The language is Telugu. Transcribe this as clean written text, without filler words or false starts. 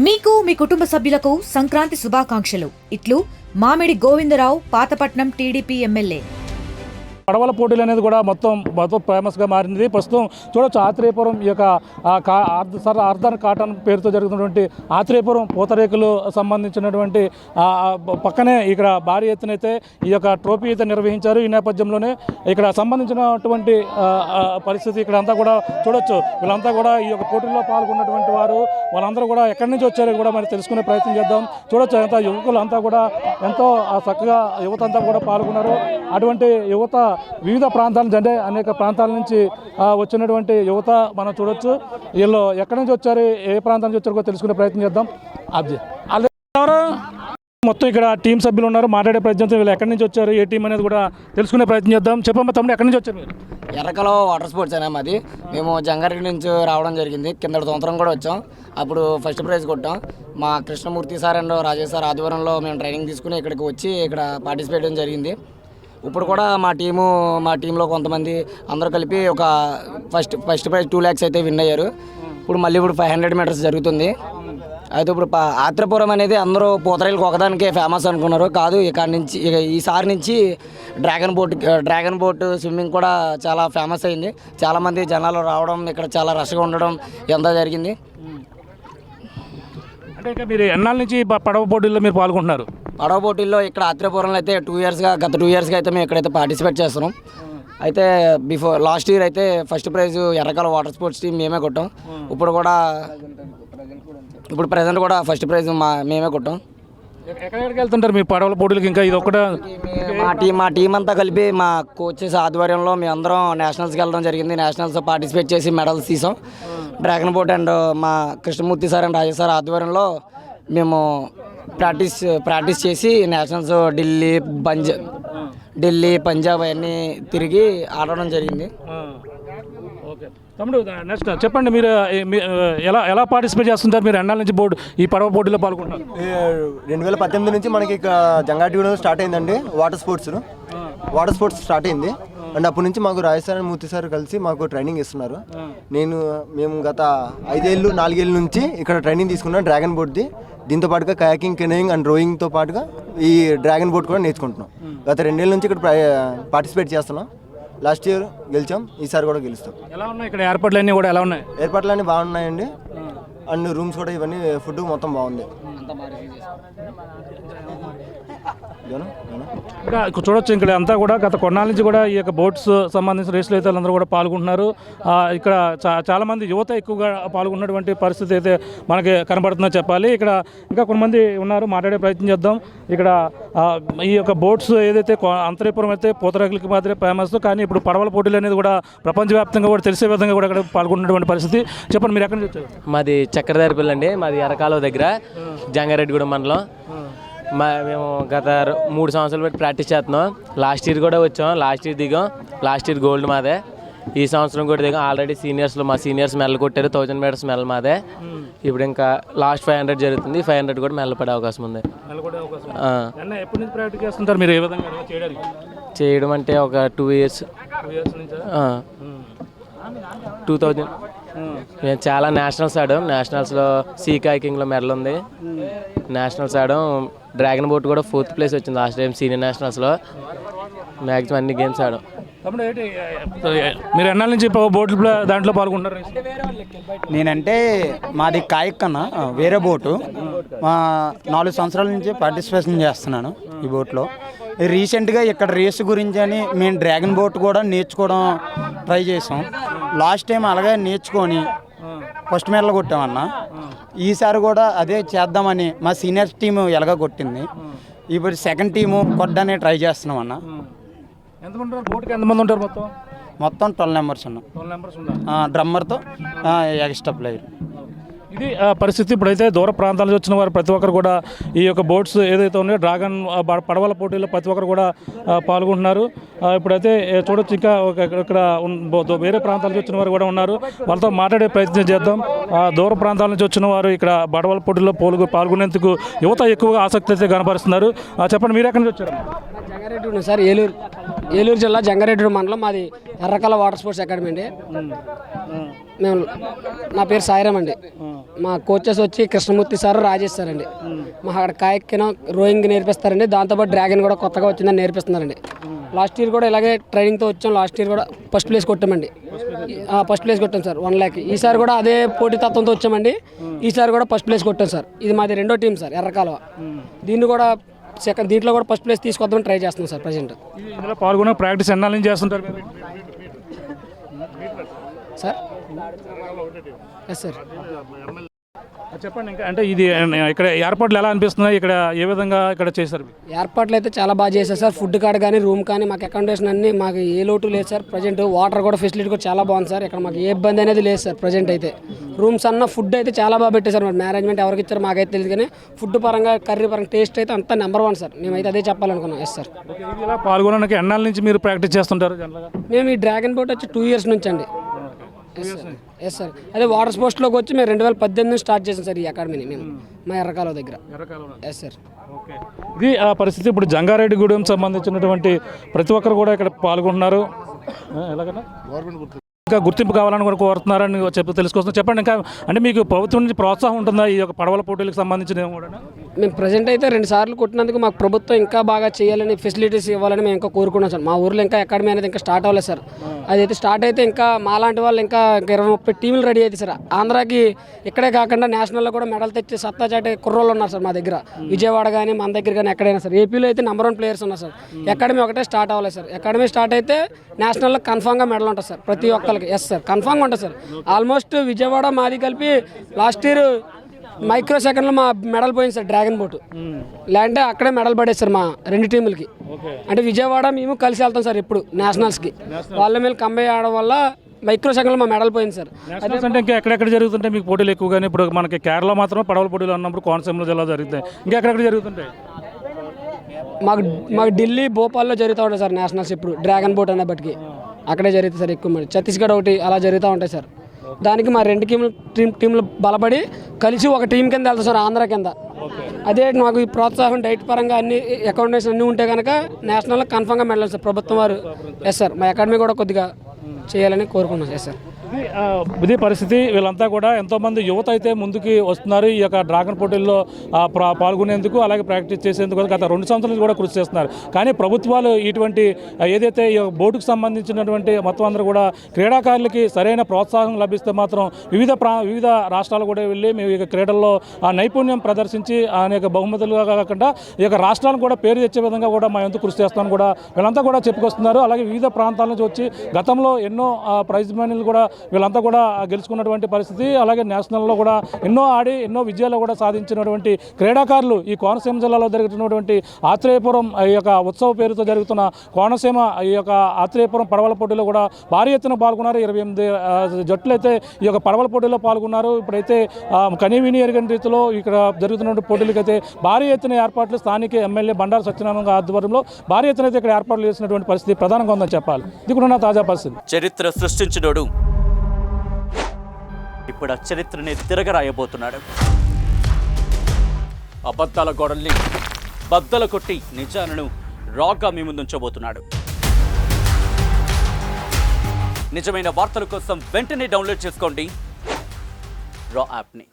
మీకు మీ కుటుంబ సభ్యులకు సంక్రాంతి శుభాకాంక్షలు. ఇట్లు మామిడి గోవిందరావు, పాతపట్నం టీడీపీ ఎమ్మెల్యే. పడవల పోటీలు అనేది కూడా మొత్తం ఫేమస్గా మారింది. ప్రస్తుతం చూడొచ్చు ఆత్రేయపురం ఈ యొక్క అర్ధన్ కాటన్ పేరుతో జరుగుతున్నటువంటి ఆత్రేయపురం పూతరేకులు సంబంధించినటువంటి పక్కనే ఇక్కడ భారీ ఎత్తున అయితే ఈ యొక్క ట్రోఫీ అయితే నిర్వహించారు. ఈ నేపథ్యంలోనే ఇక్కడ సంబంధించినటువంటి పరిస్థితి ఇక్కడ అంతా కూడా చూడొచ్చు. వీళ్ళంతా కూడా ఈ యొక్క పోటీల్లో పాల్గొన్నటువంటి వారు వాళ్ళందరూ కూడా ఎక్కడి నుంచి వచ్చారో కూడా మరి తెలుసుకునే ప్రయత్నం చేద్దాం. చూడొచ్చు అంతా యువకులు అంతా కూడా ఎంతో చక్కగా యువత అంతా కూడా పాల్గొన్నారు. అటువంటి యువత వివిధ ప్రాంతాల నుంచి అంటే అనేక ప్రాంతాల నుంచి వచ్చినటువంటి యువత మనం చూడొచ్చు. వీళ్ళు ఎక్కడి నుంచి వచ్చారు, ఏ ప్రాంతం నుంచి వచ్చారో తెలుసుకునే ప్రయత్నం చేద్దాం. మొత్తం ఇక్కడ టీం సభ్యులు ఉన్నారు, మాట్లాడే ప్రయత్నం. వీళ్ళు ఎక్కడి నుంచి వచ్చారు, ఏ టీం అనేది కూడా తెలుసుకునే ప్రయత్నం చేద్దాం. చెప్పమ్మా తమ్ముడు, ఎక్కడి నుంచి వచ్చారు మీరు? ఎర్రకలో వాటర్ స్పోర్ట్స్ అనే మాది. మేము జంగారెడ్డి నుంచి రావడం జరిగింది. కింద సంవత్సరం కూడా వచ్చాం. అప్పుడు ఫస్ట్ ప్రైజ్ కొట్టాం. మా Krishnamurthy sir and Rajesh sir ఆధ్వర్యంలో మేము ట్రైనింగ్ తీసుకుని ఇక్కడికి వచ్చి ఇక్కడ పార్టిసిపేట్ చేయడం జరిగింది. ఇప్పుడు కూడా మా టీంలో కొంతమంది అందరూ కలిపి ఒక ఫస్ట్ ప్రైజ్ 2 lakhs అయితే విన్ అయ్యారు. ఇప్పుడు 500 meters జరుగుతుంది. అయితే ఇప్పుడు ఆత్రేయపురం అనేది అందరూ పూతరేకులకు ఒకదానికే ఫేమస్ అనుకున్నారు. కాదు, ఈసారి నుంచి డ్రాగన్ బోట్ స్విమ్మింగ్ కూడా చాలా ఫేమస్ అయింది. చాలామంది జనాలు రావడం, ఇక్కడ చాలా రష్గా ఉండడం ఎంత జరిగింది. అంటే ఇక మీరు ఎన్నాళ్ళ నుంచి పడవ పోటీల్లో మీరు పాల్గొంటున్నారు? పడవ పోటీల్లో ఇక్కడ ఆత్రేయపురంలో అయితే గత 2 yearsగా అయితే మేము ఇక్కడైతే పార్టిసిపేట్ చేస్తున్నాం. అయితే లాస్ట్ ఇయర్ అయితే ఫస్ట్ ప్రైజ్ ఎర్రకాల వాటర్ స్పోర్ట్స్ టీం మేమే కొట్టాం. ఇప్పుడు ప్రజెంట్ కూడా ఫస్ట్ ప్రైజ్ మేమే కొట్టాం. ఎక్కడికి వెళ్తుంటారు మీ పడవల పోటీలకి? ఇంకా ఇది ఒకటే మా టీం అంతా కలిపి మా కోచెస్ ఆధ్వర్యంలో మేము అందరం నేషనల్స్కి వెళ్ళడం జరిగింది. నేషనల్స్ పార్టిసిపేట్ చేసి మెడల్స్ తీసాం. డ్రాగన్ బోట్ అండ్ మా Krishnamurthy sir and Rajesh sir ఆధ్వర్యంలో మేము ప్రాక్టీస్ చేసి నేషనల్స్ ఢిల్లీ, పంజాబ్ అవన్నీ తిరిగి ఆడడం జరిగింది. ఓకే తమ్ముడు, నెక్స్ట్ చెప్పండి, మీరు ఎలా పార్టిసిపేట్ చేస్తుంటారు? మీరు ఎన్నాళ్ళ నుంచి ఈ పడవ పోటీలో పాల్గొంటారు? 2018 నుంచి మనకి ఇక జంగారెడ్డిగూడెంలో స్టార్ట్ అయిందండి వాటర్ స్పోర్ట్స్ స్టార్ట్ అయింది. అండ్ అప్పటి నుంచి మాకు రాజేష్ సార్, మూర్తి సార్ కలిసి మాకు ట్రైనింగ్ ఇస్తున్నారు. మేము గత 4 ఏళ్ళ నుంచి ఇక్కడ ట్రైనింగ్ తీసుకున్నాం డ్రాగన్ బోట్ది. దీంతో పాటుగా కయాకింగ్, కెనోయింగ్ అండ్ రోయింగ్తో పాటుగా ఈ డ్రాగన్ బోట్ కూడా నేర్చుకుంటున్నాం. గత 2 ఏళ్ళ నుంచి ఇక్కడ పార్టిసిపేట్ చేస్తున్నాం. లాస్ట్ ఇయర్ గెలిచాం, ఈసారి కూడా గెలుస్తాం. ఎలా ఉన్నాయి ఇక్కడ ఏర్పాట్లన్నీ కూడా? ఎలా ఉన్నాయి? ఏర్పాట్లన్నీ బాగున్నాయండి. అండ్ రూమ్స్ కూడా ఇవన్నీ ఫుడ్ మొత్తం బాగుంది. ఇంకా చూడొచ్చు, ఇక్కడ అంతా కూడా గత కొన్నాళ్ళ నుంచి కూడా ఈ యొక్క బోట్స్ సంబంధించిన రేసులు అయితే అందరూ కూడా పాల్గొంటున్నారు. ఇక్కడ చాలామంది యువత ఎక్కువగా పాల్గొన్నటువంటి పరిస్థితి అయితే మనకి కనబడుతుందని చెప్పాలి. ఇక్కడ ఇంకా కొంతమంది ఉన్నారు, మాట్లాడే ప్రయత్నం చేద్దాం. ఇక్కడ ఈ యొక్క బోట్స్ ఏదైతే ఆత్రేయపురం అయితే పూతరేకులకి మాత్రమే ఫేమస్, కానీ ఇప్పుడు పడవల పోటీలు అనేది కూడా ప్రపంచవ్యాప్తంగా కూడా తెలిసే విధంగా కూడా ఇక్కడ పాల్గొన్నటువంటి పరిస్థితి. చెప్పండి, మీరు ఎక్కడి నుంచి వచ్చారు? మాది చక్రధారిపల్లి అండి. మాది ఎర్రకాలువ దగ్గర జంగారెడ్డిగూడెం మండలం. మేము గత 3 సంవత్సరాలు పెట్టి ప్రాక్టీస్ చేస్తున్నాం. లాస్ట్ ఇయర్ కూడా వచ్చాం, లాస్ట్ ఇయర్ దిగాం. లాస్ట్ ఇయర్ గోల్డ్ మాదే. ఈ సంవత్సరం కూడా దిగాం. ఆల్రెడీ మా సీనియర్స్ మెడల్ కొట్టారు. 1000 meters మెడల్ మాదే. ఇప్పుడు ఇంకా లాస్ట్ 500 జరుగుతుంది. 500 కూడా మెడల్ పడే అవకాశం ఉంది. చేయడం అంటే ఒక 2 years. 2000 మేము చాలా నేషనల్స్ ఆడాం. నేషనల్స్లో సీ కాకింగ్లో మెడల్ ఉంది. నేషనల్స్ ఆడాం. డ్రాగన్ బోట్ కూడా 4th place వచ్చింది లాస్ట్ టైం సీనియర్ నేషనల్స్లో. మ్యాక్సిమం అన్ని గేమ్స్ ఆడాం. మీరు ఎన్నాళ్ళ నుంచి బోట్లు దాంట్లో పాల్గొంటారు? నేనంటే మాది కాయక్ కన్నా వేరే బోటు. మా 4 సంవత్సరాల నుంచి పార్టిసిపేషన్ చేస్తున్నాను ఈ బోట్లో. రీసెంట్గా ఇక్కడ రేసు గురించి అని మేము డ్రాగన్ బోట్ కూడా నేర్చుకోవడం ట్రై చేసాం. లాస్ట్ టైం అలాగే నేర్చుకొని ఫస్ట్ మెడల్ కొట్టామన్నా. ఈసారి కూడా అదే చేద్దామని మా సీనియర్ టీము ఎలాగ కొట్టింది. ఇప్పుడు సెకండ్ టీము కొట్టడానికి ట్రై చేస్తున్నాం అన్న. ఎంతమంది ఉంటారు? మొత్తం 12 members ఉన్నాం. డ్రమ్మర్తో ఎక్స్ట్రా ప్లేయర్. ఇది పరిస్థితి. ఇప్పుడైతే దూర ప్రాంతాల నుంచి వచ్చిన వారు ప్రతి ఒక్కరు కూడా ఈ యొక్క బోట్స్ ఏదైతే ఉన్నాయో డ్రాగన్ పడవల పోటీల్లో ప్రతి ఒక్కరు కూడా పాల్గొంటున్నారు. ఇప్పుడైతే చూడొచ్చు, ఇంకా ఇక్కడ వేరే ప్రాంతాల నుంచి వచ్చిన వారు కూడా ఉన్నారు. వాళ్ళతో మాట్లాడే ప్రయత్నం చేద్దాం. దూర ప్రాంతాల నుంచి వచ్చిన వారు ఇక్కడ పడవల పోటీల్లో పాల్గొనేందుకు యువత ఎక్కువగా ఆసక్తి అయితే కనపరుస్తున్నారు. చెప్పండి, మీరు ఎక్కడి నుంచి వచ్చారు? జంగారెడ్డి సార్, ఏలూరు జిల్లా జంగారెడ్డి మండలం. మాది ఎర్రకాల వాటర్ స్పోర్ట్స్ అకాడమీ అండి. మేము నా పేరు సాయిరామ్ అండి. మా కోచెస్ వచ్చి కృష్ణమూర్తి సార్, రాజేష్ సార్ అండి. మా అక్కడ కాయక్కిన రోయింగ్ నేర్పిస్తారండి. దాంతోపాటు డ్రాగన్ కూడా కొత్తగా వచ్చిందని నేర్పిస్తున్నారండి. లాస్ట్ ఇయర్ కూడా ఇలాగే ట్రైనింగ్తో వచ్చాం. లాస్ట్ ఇయర్ కూడా ఫస్ట్ ప్లేస్ కొట్టామండి. ఫస్ట్ ప్లేస్ కొట్టాం సార్ 1 lakh. ఈసారి కూడా అదే పోటీతత్వంతో వచ్చామండి. ఈసారి కూడా ఫస్ట్ ప్లేస్ కొట్టాం సార్. ఇది మాది 2వ టీం సార్, ఎర్రకాలువ. దీన్ని కూడా దీంట్లో కూడా ఫస్ట్ ప్లేస్ తీసుకొద్దామని ట్రై చేస్తున్నాం సార్ ప్రజెంట్. ఇందులో పాల్గొన్న ప్రాక్టీస్ ఎన్నాళ్ళ నుంచి చేస్తుంటారు సార్? Yes sir. చెప్పండి. ఇంకా అంటే ఇది ఇక్కడ ఏర్పాట్లు ఎలా అనిపిస్తున్నాయి, ఇక్కడ ఏ విధంగా ఇక్కడ చేశారు? ఏర్పాట్లు అయితే చాలా బాగా చేశారు సార్. ఫుడ్ కార్డ్ కానీ, రూమ్ కానీ, మాకు అకామిడేషన్ అన్ని మాకు ఏ లోటు లేదు సార్. ప్రజెంట్ వాటర్ కూడా ఫెసిలిటీ కూడా చాలా బాగుంది సార్. ఇక్కడ మాకు ఏ ఇబ్బంది అనేది లేదు సార్. ప్రజెంట్ అయితే రూమ్స్ అన్న ఫుడ్ అయితే చాలా బాగా పెట్టారు సార్. మేనేజ్మెంట్ ఎవరికి ఇచ్చారో మాకైతే తెలియదు, కానీ ఫుడ్ పరంగా, కర్రీ పరంగా, టేస్ట్ అయితే అంతా నెంబర్ 1 సార్. మేమైతే అదే చెప్పాలనుకున్నాం. Yes sir. ఇలా పాల్గొనడానికి ఎన్నాళ్ళ నుంచి మీరు ప్రాక్టీస్ చేస్తుంటారు జనరల్గా? మేము ఈ డ్రాగన్ బోట్ వచ్చి 2 years నుంచి అండి. Yes sir. అదే వాటర్ స్పోర్ట్స్లోకి వచ్చి మేము 2018 స్టార్ట్ చేసాం సార్ ఈ అకాడమీని మేము మా ఎర్రకాలువ దగ్గర. Yes sir. ఇది ఆ పరిస్థితి. ఇప్పుడు జంగారెడ్డిగూడెం సంబంధించినటువంటి ప్రతి ఒక్కరు కూడా ఇక్కడ పాల్గొంటున్నారు. ఎలాగన్నా ఇంకా గుర్తింపు కావాలని కూడా కోరుతున్నారని తెలుసుకొస్తున్నాం. చెప్పండి. ఇంకా అంటే మీకు ప్రభుత్వం నుంచి ప్రోత్సాహం ఉంటుందా ఈ యొక్క పడవల పోటీలకు సంబంధించిన? మేము ప్రజెంట్ అయితే 2 సార్లు కొట్టినందుకు మాకు ప్రభుత్వం ఇంకా బాగా చేయాలని, ఫెసిలిటీస్ ఇవ్వాలని మేము ఇంకా కోరుకున్నాం సార్. మా ఊర్లో ఇంకా అకాడమీ అనేది ఇంకా స్టార్ట్ అవ్వలేదు సార్. అదైతే స్టార్ట్ అయితే ఇంకా మాలాంటి వాళ్ళు ఇంకా 20-30 టీములు రెడీ అవుతాయి సార్. ఆంధ్రాకి ఇక్కడే కాకుండా నేషనల్లో కూడా మెడల్ తెచ్చి సత్తా చాటే కుర్రోళ్ళు ఉన్నారు సార్ మా దగ్గర. విజయవాడ కానీ, మన దగ్గర కానీ, ఎక్కడైనా సార్. ఏపీలో అయితే నెంబర్ 1 ప్లేయర్స్ ఉన్నారు సార్. అకాడమీ ఒకటే స్టార్ట్ అవ్వలేదు సార్. అకాడమీ స్టార్ట్ అయితే నేషనల్లో కన్ఫామ్గా మెడల్ ఉంటుంది సార్ ప్రతి ఒక్కరికి. ఎస్ సార్, కన్ఫామ్గా ఉంటుంది సార్. ఆల్మోస్ట్ విజయవాడ మాది కలిపి లాస్ట్ ఇయర్ మైక్రో సెకండ్లో మా మెడల్ పోయింది సార్ డ్రాగన్ బోట్. లేదంటే అక్కడే మెడల్ పడేది సార్ మా 2 టీములకి. అంటే విజయవాడ మేము కలిసి వెళ్తాం సార్ ఇప్పుడు నేషనల్స్కి. వాళ్ళ మీద కంబైన్ ఆడడం వల్ల మైక్రో సెకండ్లో మా మెడల్ పోయింది సార్. అంటే ఇంకా ఎక్కడెక్కడ జరుగుతుంటే మీకు పోటీలు ఎక్కువగానే? ఇప్పుడు మనకి కేరళ మాత్రమే పడవల పోటీలు అన్నప్పుడు కోనసీమ జిల్లా జరుగుతాయి. ఇంకా ఎక్కడెక్కడ జరుగుతుంటాయి? మాకు ఢిల్లీ, భోపాల్లో జరుగుతూ ఉంటాయి సార్ నేషనల్స్. ఇప్పుడు డ్రాగన్ బోట్ అనే బట్టికి అక్కడే జరుగుతుంది సార్ ఎక్కువ. మరి ఛత్తీస్గఢ్ ఒకటి అలా జరుగుతూ ఉంటాయి సార్. దానికి మా 2 టీంలు బలపడి కలిసి ఒక టీం కింద వెళ్తాం సార్, ఆంధ్ర కింద. అదే మాకు ఈ ప్రోత్సాహం, డైట్ పరంగా అన్ని అకామిడేషన్ అన్నీ ఉంటే కనుక నేషనల్లో కన్ఫామ్గా మెడల్ సార్ ప్రభుత్వం వారు. Yes sir. మా అకాడమీ కూడా కొద్దిగా చేయాలని కోరుకున్నాం. Yes sir. ఇది పరిస్థితి. వీళ్ళంతా కూడా ఎంతోమంది యువత అయితే ముందుకి వస్తున్నారు ఈ యొక్క డ్రాగన్ పోటీల్లో పాల్గొనేందుకు, అలాగే ప్రాక్టీస్ చేసేందుకు గత 2 సంవత్సరాలు కూడా కృషి చేస్తున్నారు. కానీ ప్రభుత్వాలు ఇటువంటి ఏదైతే ఈ బోటుకు సంబంధించినటువంటి మొత్తం అందరూ కూడా క్రీడాకారులకి సరైన ప్రోత్సాహం లభిస్తే మాత్రం వివిధ రాష్ట్రాలు కూడా వెళ్ళి మేము ఈ క్రీడల్లో ఆ నైపుణ్యం ప్రదర్శించి అనేక బహుమతులుగా కాకుండా ఈ యొక్క రాష్ట్రాలను కూడా పేరు తెచ్చే విధంగా కూడా మా ఎంతో కృషి చేస్తామని కూడా వీళ్ళంతా కూడా చెప్పుకొస్తున్నారు. అలాగే వివిధ ప్రాంతాల నుంచి వచ్చి గతంలో ఎన్నో ప్రైజ్ మనీలు కూడా వీళ్ళంతా కూడా గెలుచుకున్నటువంటి పరిస్థితి. అలాగే నేషనల్లో కూడా ఎన్నో ఆడి ఎన్నో విజయాలు కూడా సాధించినటువంటి క్రీడాకారులు ఈ కోనసీమ జిల్లాలో జరుగుతున్నటువంటి ఆత్రేయపురం ఈ యొక్క ఉత్సవ పేరుతో జరుగుతున్న కోనసీమ ఈ యొక్క ఆత్రేయపురం పడవల పోటీలో కూడా భారీ ఎత్తున పాల్గొన్నారు. 28 జట్లు అయితే ఈ యొక్క పడవల పోటీలో పాల్గొన్నారు. ఇప్పుడైతే కనీవిని ఎరగని రీతిలో ఇక్కడ జరుగుతున్న పోటీలకైతే భారీ ఎత్తున ఏర్పాట్లు స్థానిక ఎమ్మెల్యే బండారు సత్యనారాయణ ఆధ్వర్యంలో భారీ ఎత్తున అయితే ఇక్కడ ఏర్పాట్లు చేసినటువంటి పరిస్థితి ప్రధానంగా ఉందని చెప్పాలి. ఇది కూడా నా తాజా పరిస్థితి. చరిత్ర సృష్టించినోడు ఇప్పుడు ఆ చరిత్రని తిరగ రాయబోతున్నాడు. అబద్ధాల గోడల్ని బద్దలు కొట్టి నిజాలను రాగా మీ ముందుంచబోతున్నాడు. నిజమైన వార్తల కోసం వెంటనే డౌన్లోడ్ చేసుకోండి రా యాప్ని.